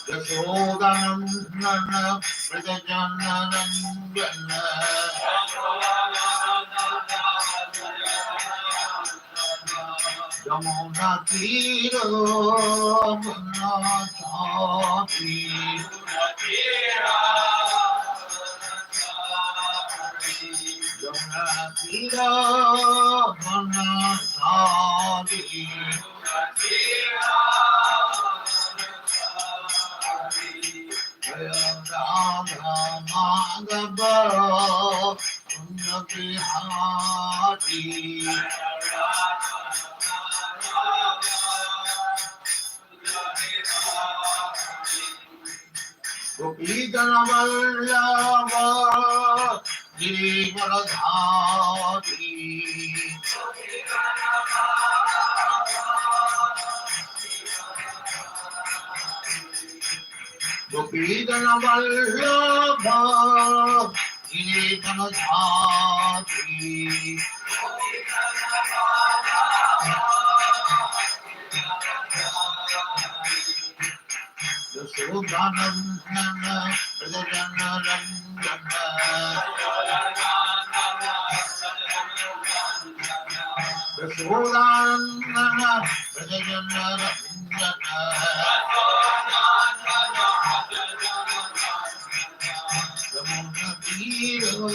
Yashodanandana Prajananandana Yamuna Tiro Munachati Yamuna Tiro Munachati Radha Madhava Punyabihari Gopidana Vallabha Jivanadhari Gopidana Vallabha Jivanadhari Yashodanandana Prajananandana Yashodanandana Prajananandana Yamuna Tiro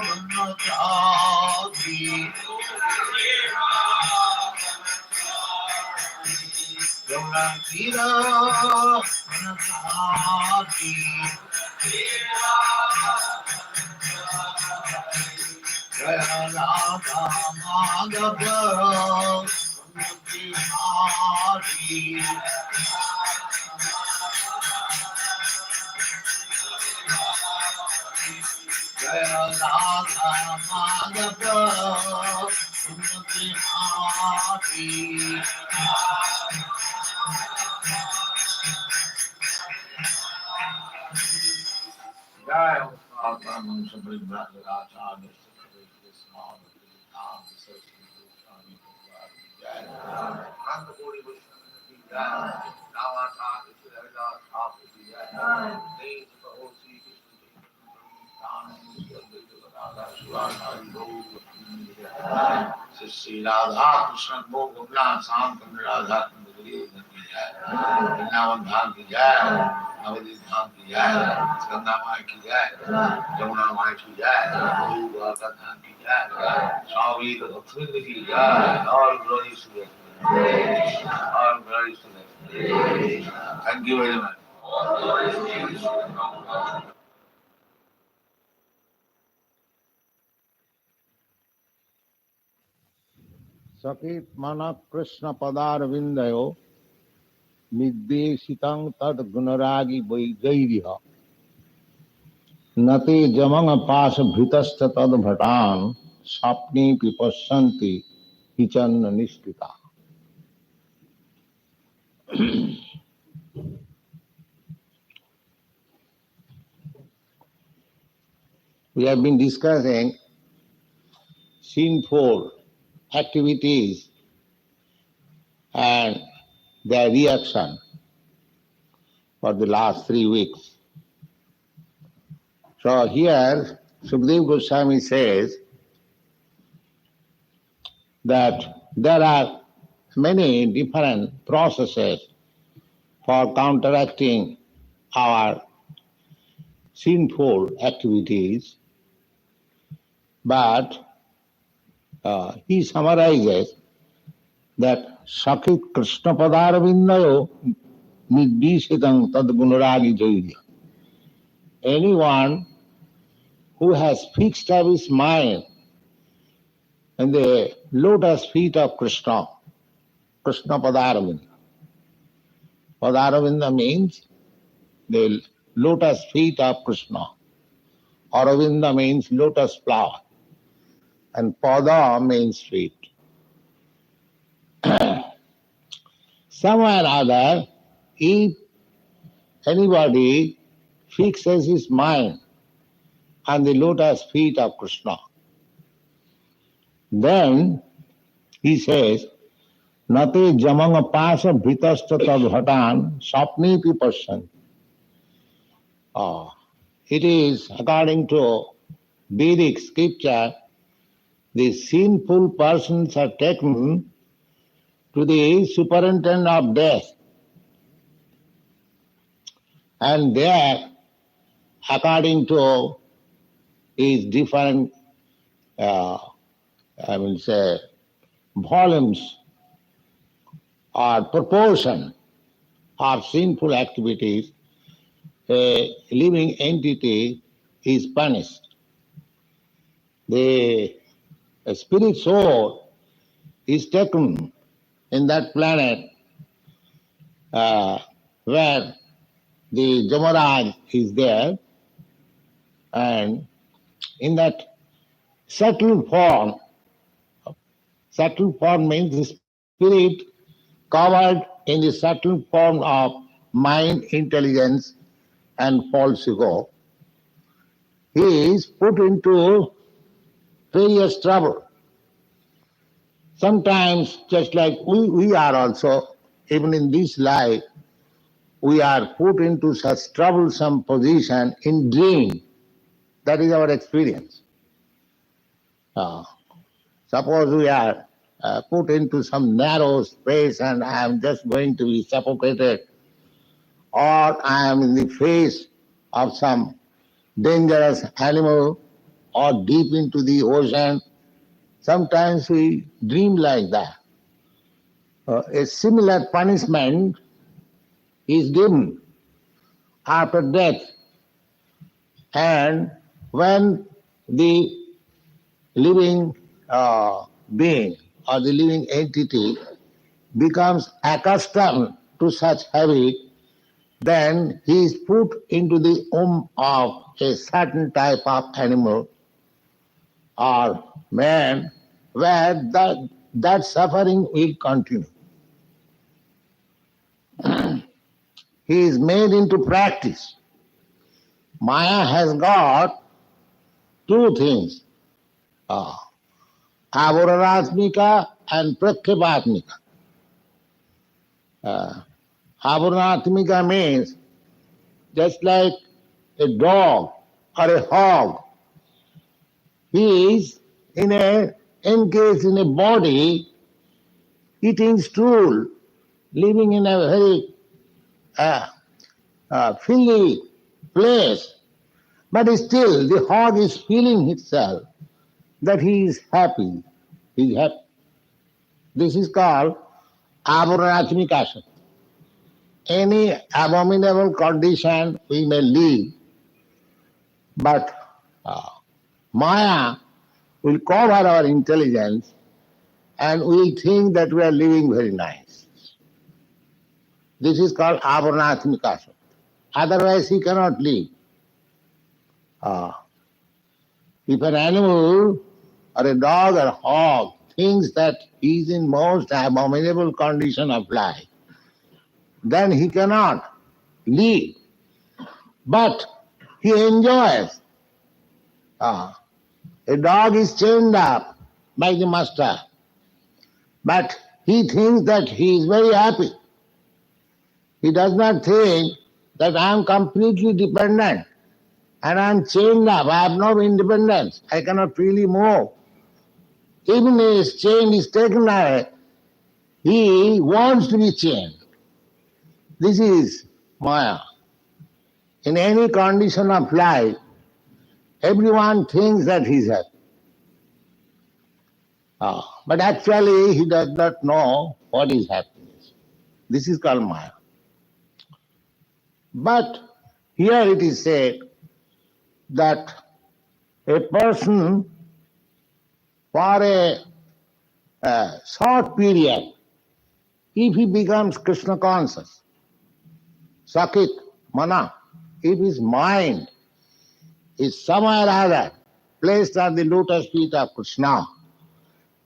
Munachati Yamuna Tiro Munachati Jaya Radha Madhava Punyabihari Jaya Radha Madhava Punyabihari Jaya Radha Madhava Shrila Krishna Gopala Sam Radha Vrindavan Dham ki jai, Navadip Dham ki jai, Skanda Mai ki jai, Jamuna Mai ki jai, Guru Dwarka Dham ki jai, Swami Bhakti ki jai, all glories to them. All glories to them. Thank you very much. Sakit Mana Krishna Padar Vindayo Niddesitang Tad Gunaragi Vaidiriha Nate Jamanga Pasa Bhritasta Tad Bhatan Sapni Pipassanti Hichan Nishtita. We have been discussing sinful activities and their reaction for the last 3 weeks. So here, Sukadeva Goswami says that there are many different processes for counteracting our sinful activities, but he summarizes that Sakit Krishna Padaravindayo Niddisitang Tad Gunaragi Jaidya. Anyone who has fixed up his mind in the lotus feet of Krishna, Krishna Padaravinda. Padaravinda means the lotus feet of Krishna. Aravinda means lotus flower. And Pada means feet. Somewhere or other, if anybody fixes his mind on the lotus feet of Krishna, then He says, Nate jamanga pasa bhitasta tadbhatan sapniti pasyan. It is, according to Vedic scripture, the sinful persons are taken to the superintendent of death. And there, according to his different, volumes or proportion of sinful activities, a living entity is punished. The spirit soul is taken in that planet where the Jamaraj is there, and in that subtle form means the spirit covered in the subtle form of mind, intelligence and false ego, he is put into various trouble. Sometimes, just like we are also, even in this life, we are put into such troublesome position in dream. That is our experience. Suppose we are put into some narrow space and I am just going to be suffocated, or I am in the face of some dangerous animal or deep into the ocean. Sometimes we dream like that. A similar punishment is given after death, and when the living being or the living entity becomes accustomed to such habit, then he is put into the womb of a certain type of animal or man, where that suffering will continue. He is made into practice. Maya has got two things, Avaranaatmika and Prakhyapatmika. Avaranaatmika means just like a dog or a hog. He is encased in a body, eating stool, living in a very filthy place. But still the hog is feeling itself that he is happy. He is happy. This is called Avaranaatmika. Any abominable condition we may live, but Maya will cover our intelligence and we will think that we are living very nice. This is called Avaranaatmika. Otherwise he cannot live. If an animal or a dog or hog thinks that he is in most abominable condition of life, then he cannot live. But he enjoys. A dog is chained up by the master, but he thinks that he is very happy. He does not think that I am completely dependent and I am chained up, I have no independence, I cannot freely move. Even if his chain is taken away, he wants to be chained. This is Maya. In any condition of life, everyone thinks that he is happy. But actually he does not know what is happiness. This is called Maya. But here it is said that a person for a short period, if he becomes Krishna conscious, Sakit, Mana, if his mind is somewhere or other placed on the lotus feet of Krishna,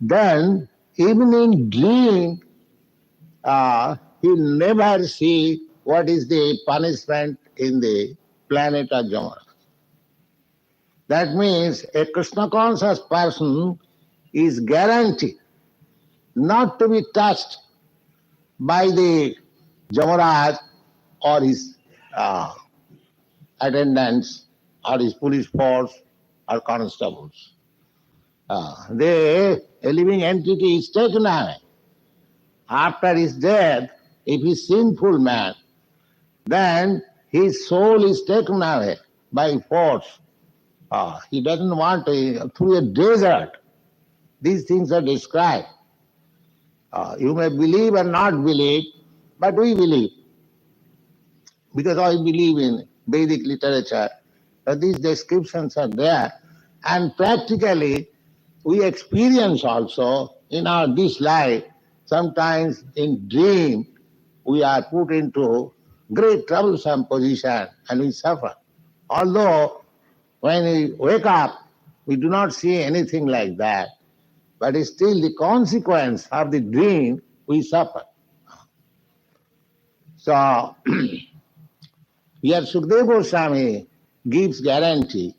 then even in dream, he'll never see what is the punishment in the planet of Jamara. That means a Krishna conscious person is guaranteed not to be touched by the Jamaraj or his attendants or his police force or constables. A living entity is taken away. After his death, if he is sinful man, then his soul is taken away by force. He doesn't want to, through a desert. These things are described. You may believe or not believe, but we believe. Because I believe in Vedic literature, these descriptions are there. And practically, we experience also in our this life, sometimes in dream, we are put into great troublesome position and we suffer. Although when we wake up, we do not see anything like that. But it's still the consequence of the dream, we suffer. So, here Sukadeva Goswami gives guarantee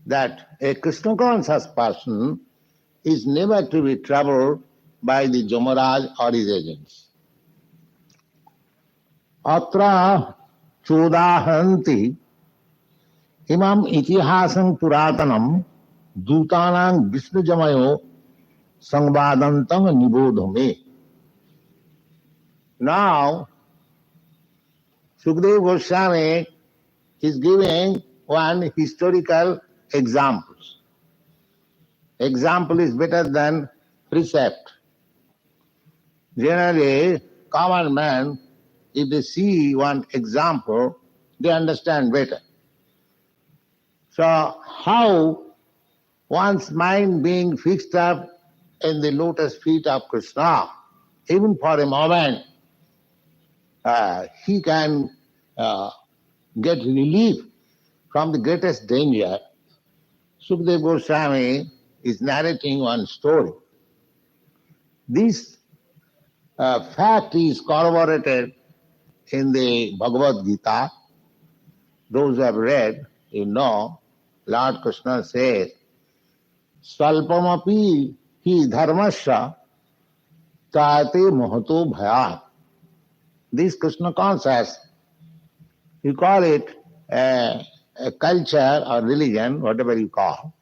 that a Krishna conscious person is never to be troubled by the Jamaraj or his agents. Atra chodahanti imam itihasam puratanam dutanang Vishnu jamayo sangvadantam nibodhame. Now, Sukadeva Goswami is giving one historical example. Example is better than precept. Generally, common man, if they see one example, they understand better. So, how one's mind being fixed up in the lotus feet of Krishna, even for a moment, he can get relief from the greatest danger. Sukadeva Goswami is narrating one story. This fact is corroborated in the Bhagavad Gita. Those who have read, you know, Lord Krishna says, Svalpamapi hi dharmasya tate mahato bhayat. This Krishna conscious, you call it a culture or religion, whatever you call.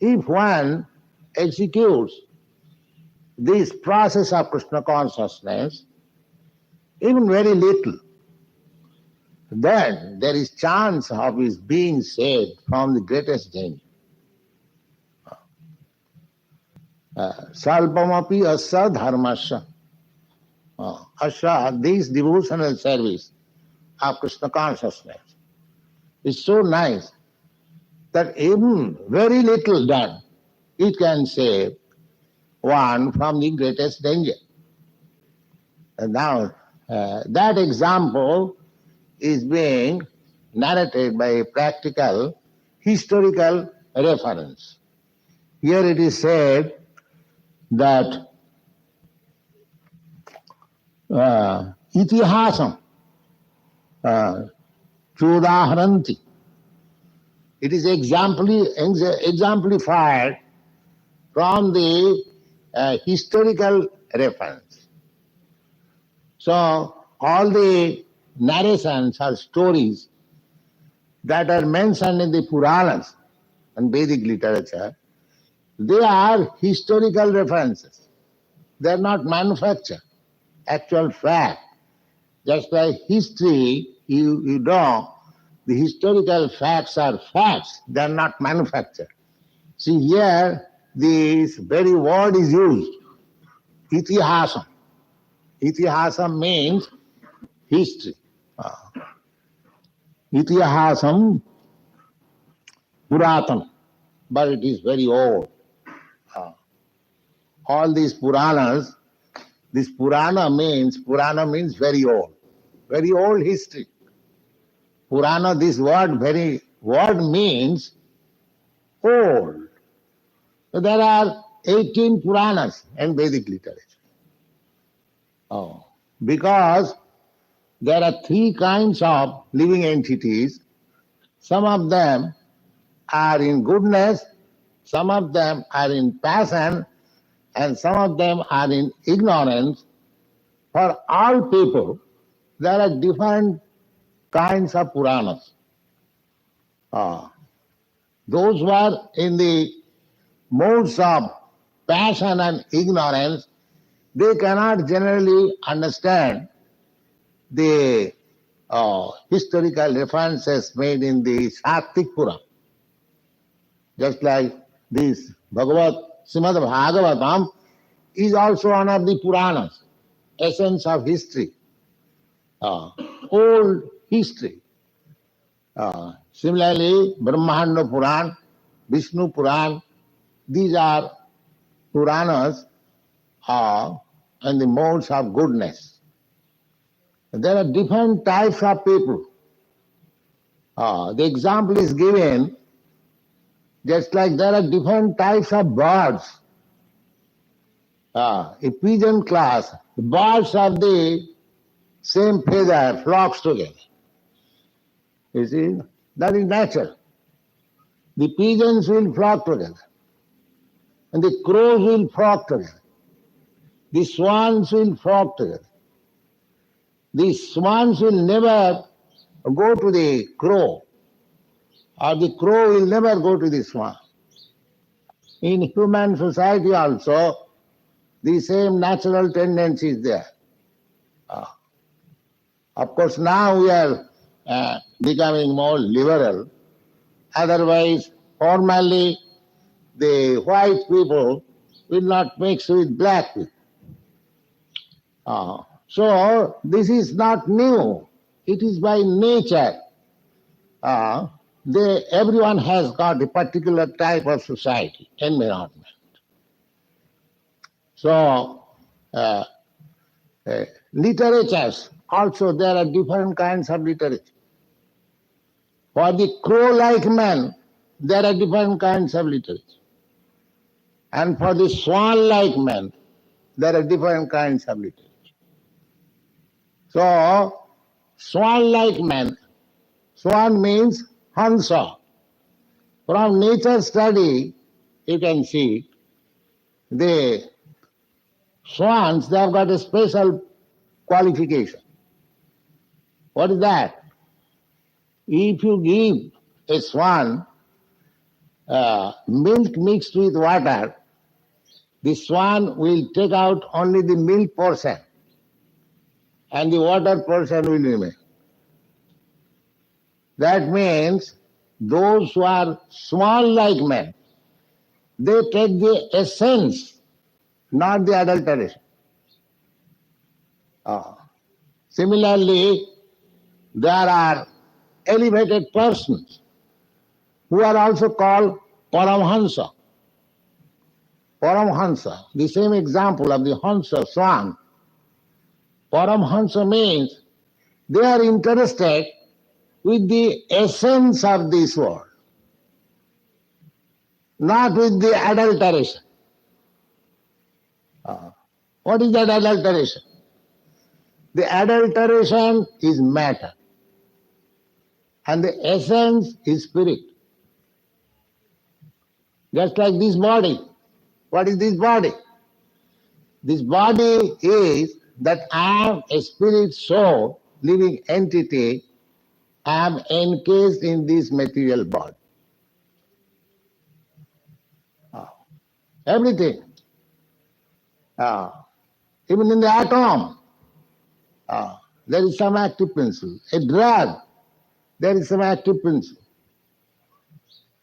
If one executes this process of Krishna consciousness, even very little, then there is chance of his being saved from the greatest danger. Salpamapi asa dharmasya. Asha, this devotional service of Krishna consciousness is so nice that even very little done, it can save one from the greatest danger. And now, that example is being narrated by a practical, historical reference. Here it is said that itihasam chodaharanti. It is exemplified from the historical reference. So, all the narrations or stories that are mentioned in the Puranas and Vedic literature, they are historical references. They are not manufactured. Actual fact. Just like history, you know, the historical facts are facts. They are not manufactured. See, here, this very word is used, itihasam. Itihasam means history. Itihasam Puratan, but it is very old. All these Puranas, this Purana means very old history. Purana, this word means old. So there are 18 Puranas in Vedic literature. Because there are three kinds of living entities. Some of them are in goodness some of them are in passion, and some of them are in ignorance. For all people, there are different kinds of Puranas. Those who are in the modes of passion and ignorance, they cannot generally understand the historical references made in the Sattvic Purana. Just like this Srimad Bhagavatam is also one of the Puranas, essence of history, old history. Similarly, Brahmanda Puran, Vishnu Puran, these are Puranas and the modes of goodness. There are different types of people. The example is given, just like there are different types of birds. A pigeon class, the birds of the same feather flocks together. You see, that is natural. The pigeons will flock together, and the crows will flock together. The swans will flock together. The swans will never go to the crow, or the crow will never go to the swan. In human society also, the same natural tendency is there. Of course, now we are becoming more liberal. Otherwise, formerly, the white people will not mix with black people. So, this is not new. It is by nature. Everyone has got a particular type of society, environment. So, literatures, also there are different kinds of literature. For the crow-like man, there are different kinds of literature. And for the swan-like man, there are different kinds of literature. So, swan-like man, swan means Hansa. From nature study, you can see the swans, they have got a special qualification. What is that? If you give a swan milk mixed with water, the swan will take out only the milk portion and the water portion will remain. That means those who are swan-like men, they take the essence, not the adulteration. Similarly, there are elevated persons who are also called Paramhansa. Paramhansa, the same example of the Hansa, swan. Paramhansa means they are interested with the essence of this world, not with the adulteration. What is that adulteration? The adulteration is matter, and the essence is spirit. Just like this body. What is this body? This body is that I am a spirit soul, living entity. I am encased in this material body. Everything. Even in the atom, there is some active principle. A drug, there is some active principle.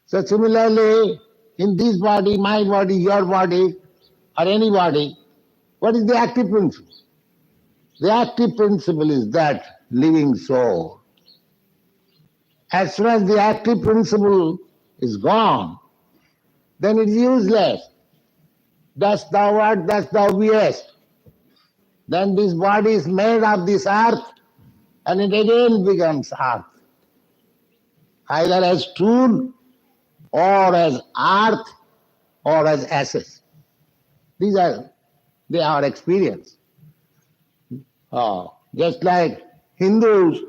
So similarly, in this body, my body, your body, or any body, what is the active principle? The active principle is that living soul. As soon as the active principle is gone, then it is useless. Dost thou what, dost thou beest. Then this body is made of this earth, and it again becomes earth. Either as tool, or as earth, or as ashes. These are our experience. Just like Hindus,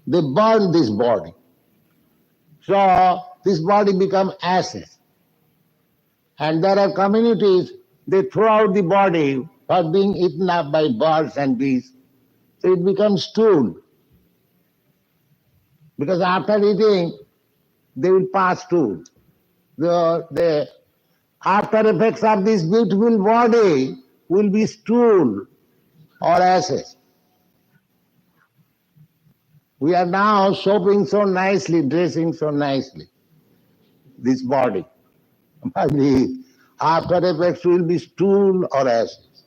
they burn this body. So this body becomes ashes. And there are communities, they throw out the body for being eaten up by birds and bees. So it becomes stool. Because after eating, they will pass stool. The after effects of this beautiful body will be stool or ashes. We are now soaping so nicely, dressing so nicely, this body. But the after effects will be stool or ashes.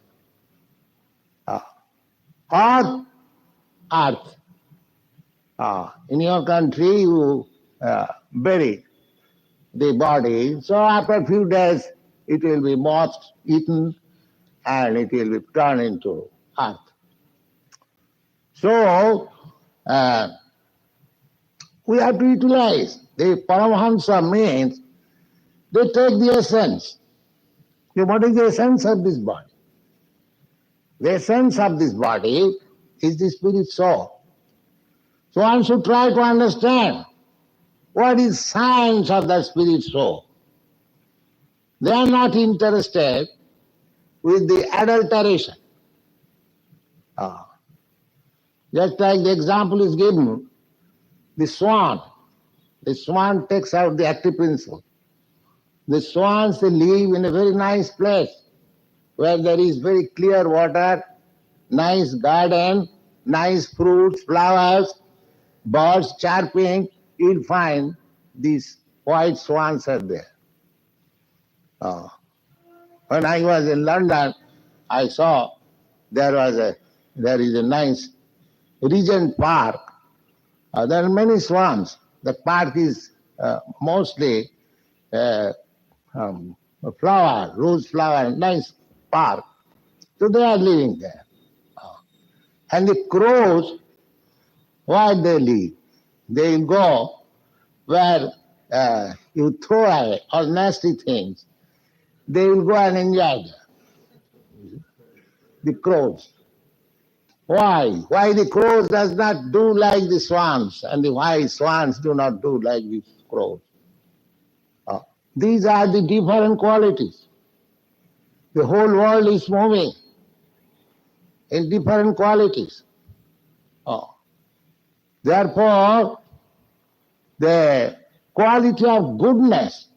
Or earth. In your country, you bury the body, so after a few days it will be moth eaten and it will be turned into earth. So we have to utilize. The Paramahansa means they take the essence. What is the essence of this body? The essence of this body is the spirit soul. So one should try to understand what is science of the spirit soul. They are not interested with the adulteration. Just like the example is given, the swan. The swan takes out the active principle. The swans, they live in a very nice place where there is very clear water, nice garden, nice fruits, flowers, birds chirping. You'll find these white swans are there. When I was in London, I saw there is a nice Regent Park. There are many swans. The park is mostly flower, rose flower, nice park. So they are living there. And the crows, where they live, they will go where you throw away all nasty things. They will go and enjoy them. The crows. Why? Why the crows does not do like the swans, and why swans do not do like the crows? These are the different qualities. The whole world is moving in different qualities. Therefore, the quality of goodness,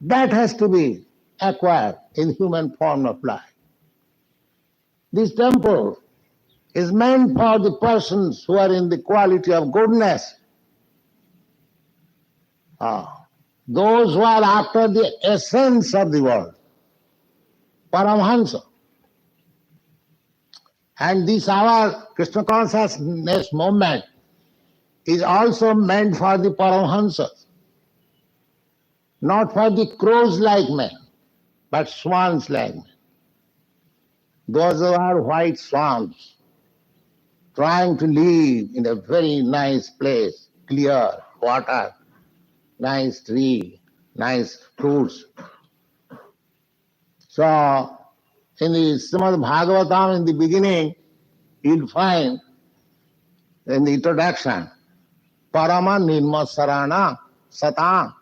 that has to be acquired in human form of life. This temple is meant for the persons who are in the quality of goodness. Those who are after the essence of the world, Paramahansa. And this our Krishna consciousness movement is also meant for the Paramahansas, not for the crows-like men, but swans-like men. Those who are white swans, trying to live in a very nice place, clear water, nice tree, nice fruits. So, in the Srimad Bhagavatam, in the beginning, you'll find in the introduction, Parama Nirmasarana Satam.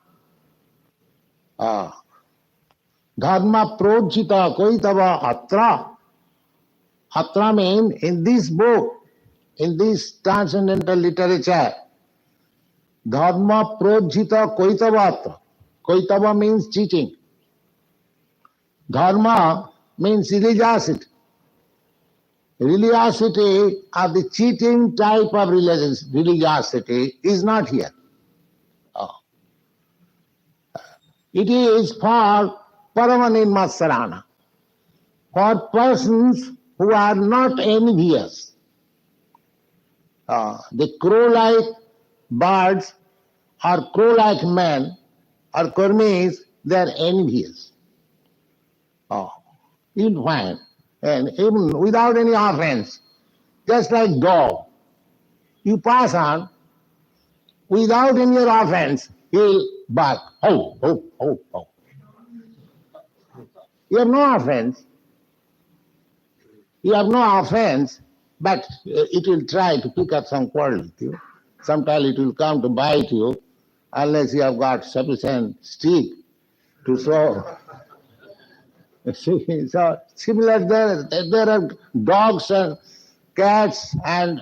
Dharma Projita Koitava Atra. Atra means in this book, in this transcendental literature, Dharma Projita Koitava Atra. Koitava means cheating. Dharma means religiosity. Religiosity of the cheating type of religiosity is not here. It is for Paramanirmasarana, for persons who are not envious. The crow-like birds or crow-like men or kurmis, they are envious. You'll find, and even without any offense, just like dog, you pass on, without any offense, he'll bark, ho, ho, ho, ho. You have no offense. You have no offense, but it will try to pick up some quarrel with you. Sometimes it will come to bite you, unless you have got sufficient stick to throw See, so similar there are dogs and cats and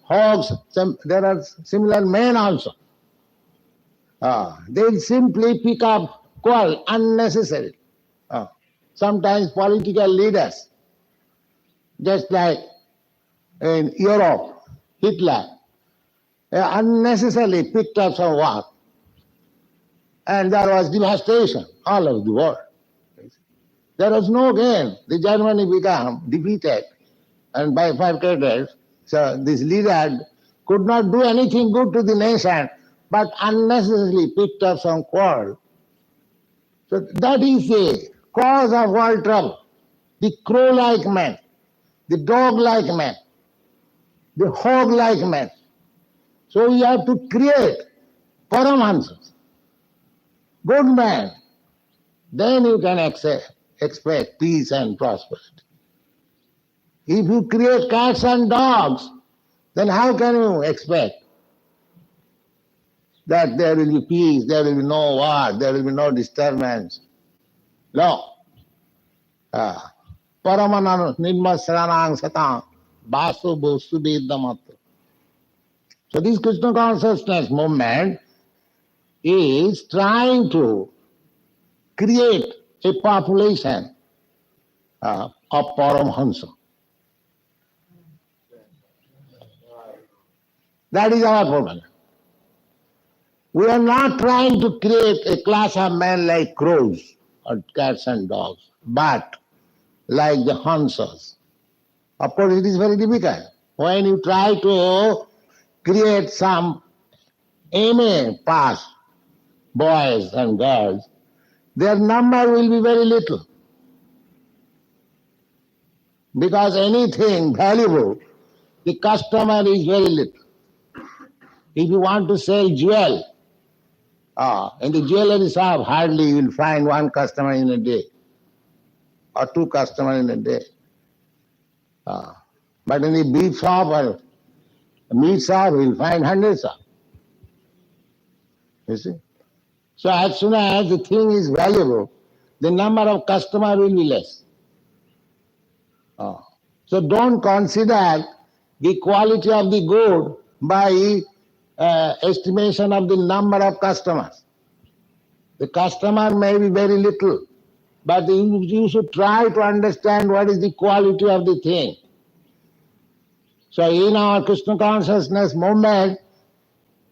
hogs. There are similar men also. They simply pick up quarrel unnecessary. Sometimes political leaders, just like in Europe, Hitler, unnecessarily picked up some war. And there was devastation all over the world. There was no gain. The Germany became defeated and bifurcated. So this leader could not do anything good to the nation, but unnecessarily picked up some quarrel. So that is the cause of all trouble. The crow-like man, the dog-like man, the hog-like man. So we have to create paramahansas, good man. Then you can expect peace and prosperity. If you create cats and dogs, then how can you expect that there will be peace, there will be no war, there will be no disturbance? No. Paramana nirmasranang satang basu bosu vedamatra. So this Krishna consciousness movement is trying to create a population of Paramhansa. That is our problem. We are not trying to create a class of men like crows or cats and dogs, but like the Hansas. Of course, it is very difficult. When you try to create some MA pass boys and girls, their number will be very little. Because anything valuable, the customer is very little. If you want to sell jewel, in the jewelry shop, hardly you will find one customer in a day or two customers in a day. But in the beef shop or meat shop, you will find hundreds of. You see? So as soon as the thing is valuable, the number of customers will be less. So don't consider the quality of the good by estimation of the number of customers. The customer may be very little, but you should try to understand what is the quality of the thing. So in our Krishna consciousness movement,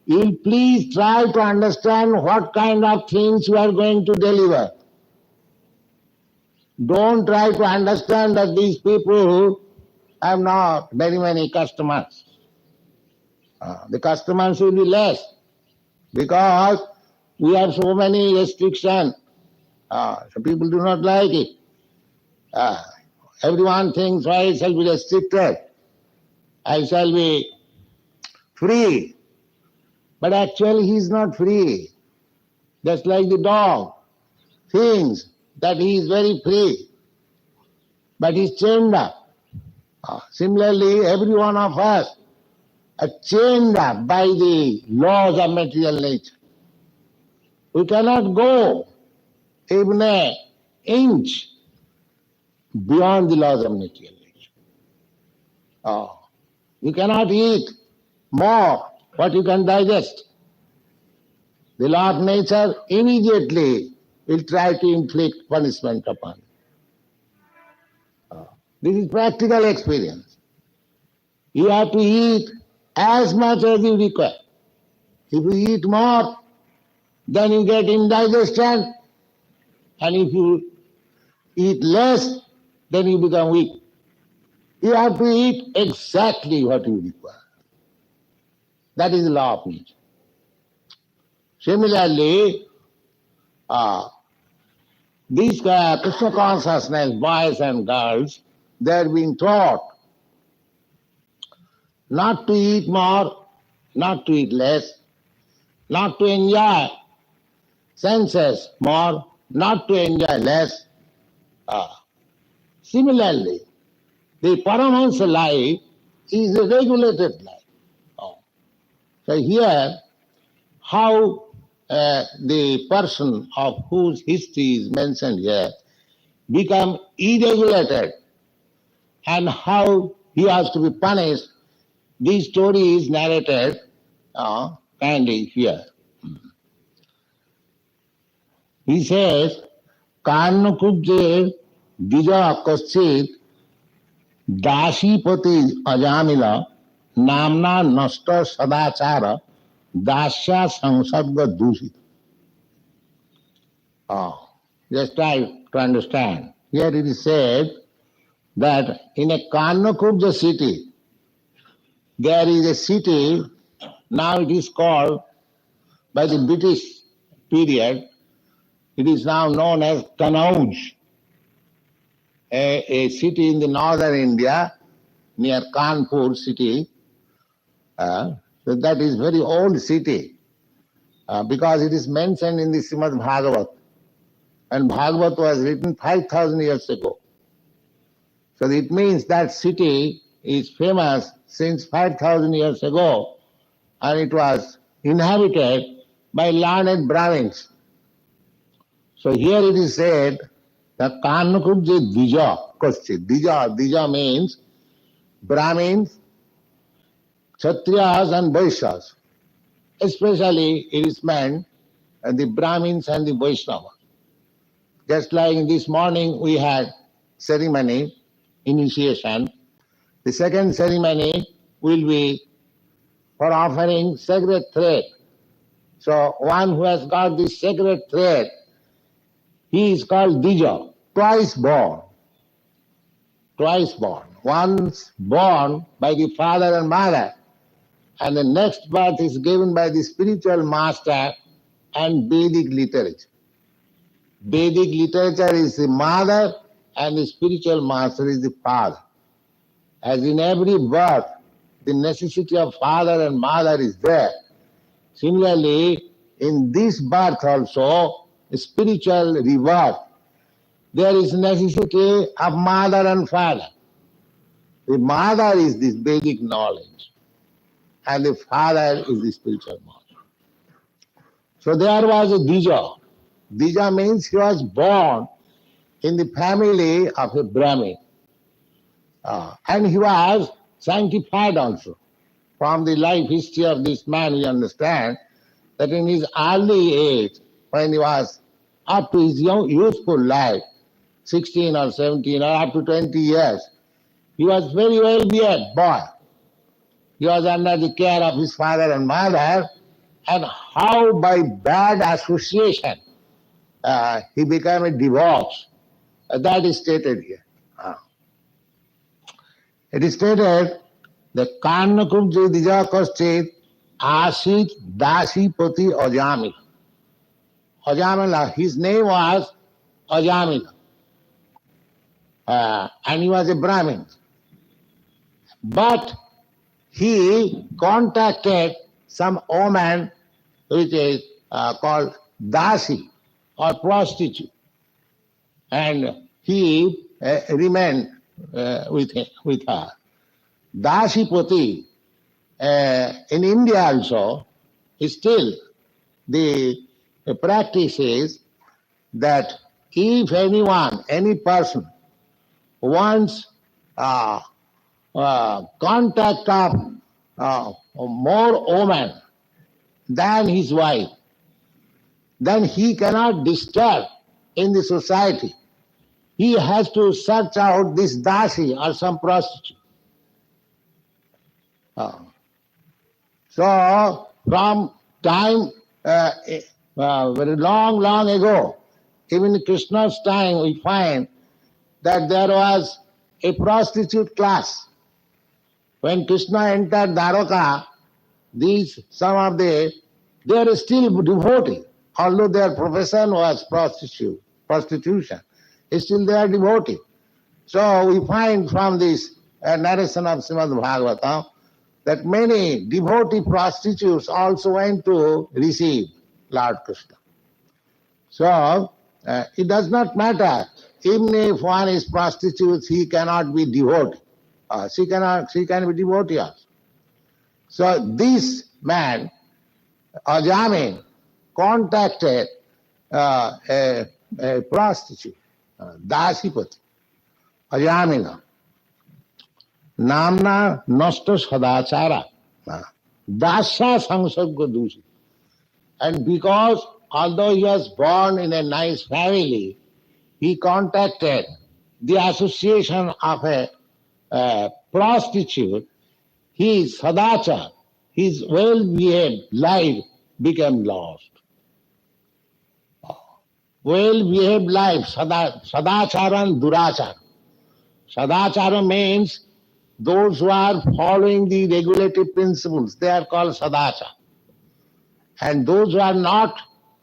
you'll please try to understand what kind of things you are going to deliver. Don't try to understand that these people have not very many customers. The customers will be less because we have so many restrictions. So people do not like it. Everyone thinks, I shall be restricted. I shall be free. But actually he is not free. Just like the dog thinks that he is very free, but he is chained up. Similarly, every one of us are chained up by the laws of material nature. We cannot go even an inch beyond the laws of material nature. You cannot eat more what you can digest. The law of nature immediately will try to inflict punishment upon you. This is practical experience. You have to eat as much as you require. If you eat more, then you get indigestion, and if you eat less, then you become weak. You have to eat exactly what you require. That is the law of nature. Similarly, these Krishna consciousness boys and girls, they are being taught not to eat more, not to eat less, not to enjoy senses more, not to enjoy less. Similarly, the Paramahansa life is a regulated life. So here, how the person of whose history is mentioned here, become irregulated and how he was to be punished, this story is narrated kindly here. He says, Karnakubje Dija Kaschit Dashipati Ajamila Namna Nasta Sadachara Dasya Sangsarga Dusit. Just try to understand. Here it is said that in a Karnakubja city, there is a city, now it is called, by the British period, it is now known as Kanauj, a city in the northern India, near Kanpur city. So that is very old city because it is mentioned in the Srimad Bhagavat. And Bhagavat was written 5,000 years ago. So it means that city is famous since 5,000 years ago, and it was inhabited by learned Brahmins. So here it is said that Karnakubje Dija Kaschit. Dija means Brahmins, Kshatriyas and Vaishyas. Especially it is meant the Brahmins and the Vaishnavas. Just like this morning we had ceremony, initiation. The second ceremony will be for offering sacred thread. So one who has got this sacred thread, he is called Dija, twice born. Twice born. Once born by the father and mother, and the next birth is given by the spiritual master and Vedic literature. Vedic literature is the mother and the spiritual master is the father. As in every birth, the necessity of father and mother is there. Similarly, in this birth also, spiritual rebirth, there is necessity of mother and father. The mother is this Vedic knowledge, and the father is the spiritual master. So there was a Dija. Dija means he was born in the family of a Brahmin. And he was sanctified also. From the life history of this man, we understand that in his early age, when he was up to his youthful life, 16 or 17 or up to 20 years, he was very well behaved boy. He was under the care of his father and mother, and how by bad association he became a divorce. That is stated here. It is stated that Karnakubje Dija Kaschit Asit Dasipati Ajamila. Ajamila, his name was Ajamila. And he was a Brahmin. But he contacted some woman which is called Dasi or prostitute. And he remained with her. Dasipati, in India also, still the practice is that if anyone, any person wants contact of more women than his wife, then he cannot disturb in the society. He has to search out this dasi or some prostitute. So from time very long ago, even in Krishna's time, we find that there was a prostitute class. When Krishna entered Dwaraka, some of they are still devotees, although their profession was prostitution. Still they are devotees. So we find from this narration of Srimad Bhagavatam that many devotee prostitutes also went to receive Lord Krishna. So it does not matter. Even if one is prostitute, he cannot be devotee. She can be devotee also. So this man, Ajami, contacted a prostitute. Dasipati, Ajamina, Namna Nasta Sadachara, Dasya Sangsarga Dusi. And because although he was born in a nice family, he contacted the association of a prostitute. His sadachar, his well-behaved life became lost. Well-behaved life, sadachara and durachara. Sadachara means those who are following the regulative principles, they are called sadachara. And those who are not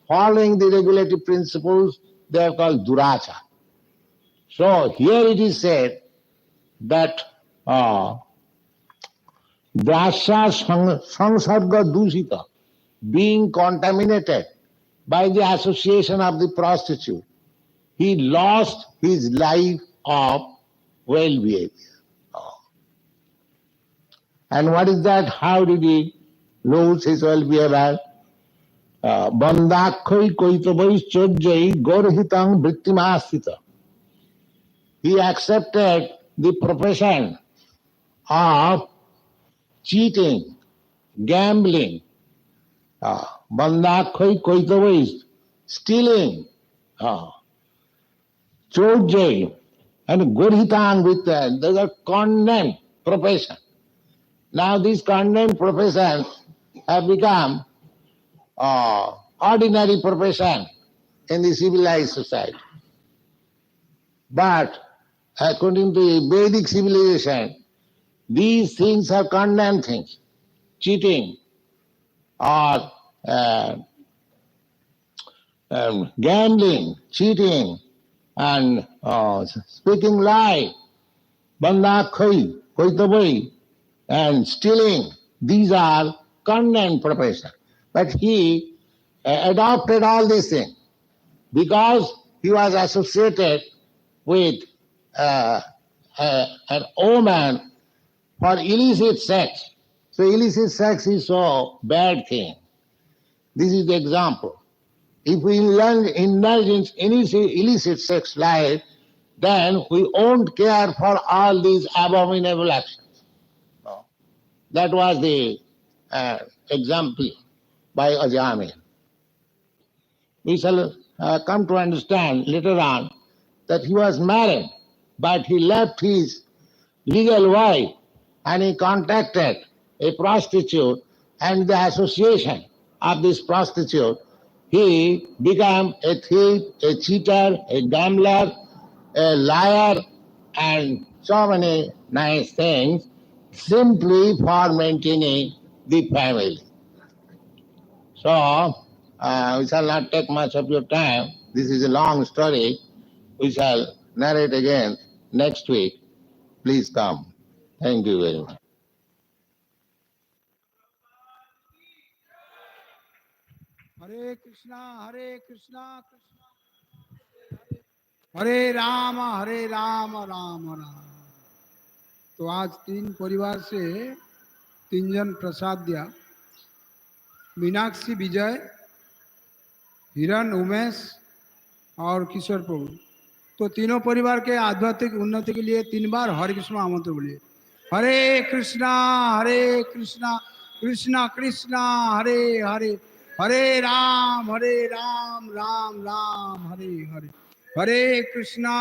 following the regulative principles, they are called durachara. So here it is said that Dasya Sangsarga Dusita, being contaminated by the association of the prostitute, he lost his life of well-behavior. And what is that? How did he lose his well-behavior? Bandakhoi koitavai chojjai gorhitang vrittimasthita. He accepted the profession of cheating, gambling, bandakhoi koitavai, stealing, chojjai, and gorhitang vrittimasthita. Those are condemned profession. Now these condemned professions have become ordinary profession in the civilized society. But according to Vedic civilization, these things are condemned things. Cheating or gambling, cheating and speaking lie, bandakhoi, koitavai, and stealing, these are condemned professions. But he adopted all these things because he was associated with an woman for illicit sex. So illicit sex is so bad thing. This is the example. If we indulge in illicit sex life, then we won't care for all these abominable actions. No. That was the example by Ajami. We shall come to understand later on that he was married, but he left his legal wife and he contacted a prostitute, and the association of this prostitute, he became a thief, a cheater, a gambler, a liar, and so many nice things simply for maintaining the family. So, we shall not take much of your time. This is a long story. We shall narrate again next week. Please come. Thank you very much. Hare Krishna, Krishna Hare Rama, Rama Rama. तो आज तीन परिवार से तीन जन प्रसाद दिया, मीनाक्षी, विजय, हिरण, उमेश और किशोर प्रभु। तो तीनों परिवार के आध्यात्मिक उन्नति के लिए 3 बार हरे कृष्ण आमंत्रण बोलिए। हरे कृष्णा कृष्णा कृष्णा हरे हरे, हरे राम राम राम हरे हरे, हरे कृष्णा